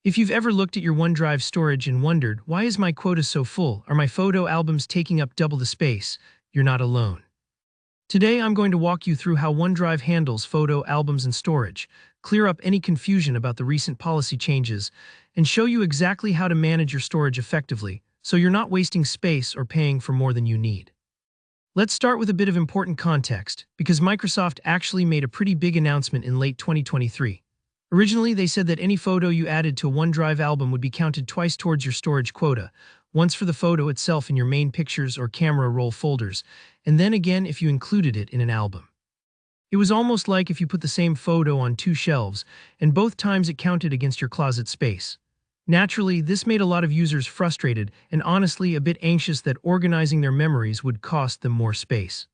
If you've ever looked at your OneDrive storage and wondered, why is my quota so full? Are my photo albums taking up double the space? You're not alone. Today I'm going to walk you through how OneDrive handles photo albums and storage, clear up any confusion about the recent policy changes, and show you exactly how to manage your storage effectively so you're not wasting space or paying for more than you need. Let's start with a bit of important context, because Microsoft actually made a pretty big announcement in late 2023. Originally, they said that any photo you added to a OneDrive album would be counted twice towards your storage quota, once for the photo itself in your main pictures or camera roll folders, and then again if you included it in an album. It was almost like if you put the same photo on two shelves, and both times it counted against your closet space. Naturally, this made a lot of users frustrated and honestly a bit anxious that organizing their memories would cost them more space.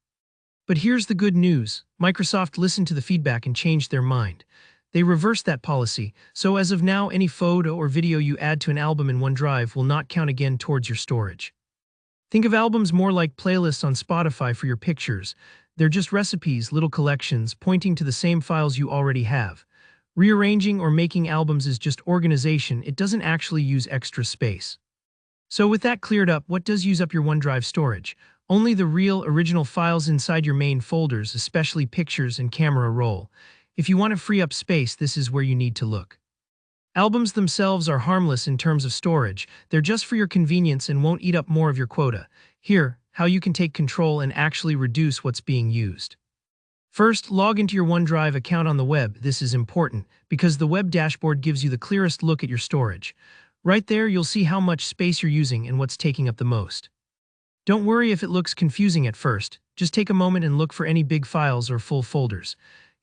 But here's the good news: Microsoft listened to the feedback and changed their mind. They reversed that policy, so as of now any photo or video you add to an album in OneDrive will not count again towards your storage. Think of albums more like playlists on Spotify for your pictures. They're just recipes, little collections, pointing to the same files you already have. Rearranging or making albums is just organization, it doesn't actually use extra space. So with that cleared up, what does use up your OneDrive storage? Only the real, original files inside your main folders, especially pictures and camera roll. If you want to free up space, this is where you need to look. Albums themselves are harmless in terms of storage. They're just for your convenience and won't eat up more of your quota. Here, how you can take control and actually reduce what's being used. First, log into your OneDrive account on the web. This is important because the web dashboard gives you the clearest look at your storage. Right there, you'll see how much space you're using and what's taking up the most. Don't worry if it looks confusing at first. Just take a moment and look for any big files or full folders.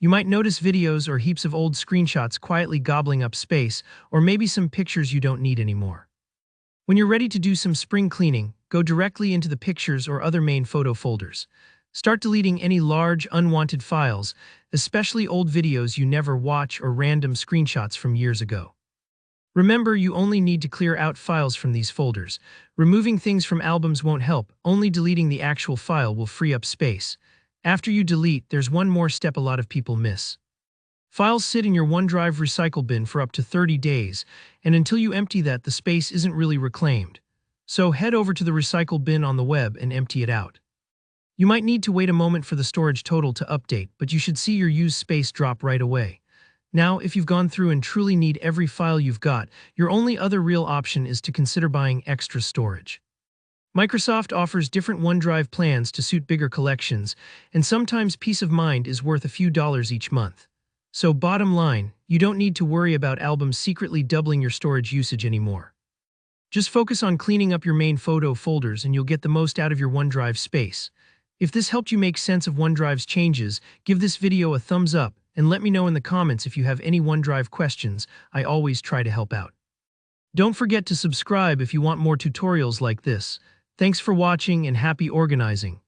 You might notice videos or heaps of old screenshots quietly gobbling up space, or maybe some pictures you don't need anymore. When you're ready to do some spring cleaning, go directly into the pictures or other main photo folders. Start deleting any large, unwanted files, especially old videos you never watch or random screenshots from years ago. Remember, you only need to clear out files from these folders. Removing things from albums won't help, only deleting the actual file will free up space. After you delete, there's one more step a lot of people miss. Files sit in your OneDrive recycle bin for up to 30 days, and until you empty that, the space isn't really reclaimed. So head over to the recycle bin on the web and empty it out. You might need to wait a moment for the storage total to update, but you should see your used space drop right away. Now, if you've gone through and truly need every file you've got, your only other real option is to consider buying extra storage. Microsoft offers different OneDrive plans to suit bigger collections, and sometimes peace of mind is worth a few dollars each month. So bottom line, you don't need to worry about albums secretly doubling your storage usage anymore. Just focus on cleaning up your main photo folders and you'll get the most out of your OneDrive space. If this helped you make sense of OneDrive's changes, give this video a thumbs up and let me know in the comments if you have any OneDrive questions. I always try to help out. Don't forget to subscribe if you want more tutorials like this. Thanks for watching and happy organizing.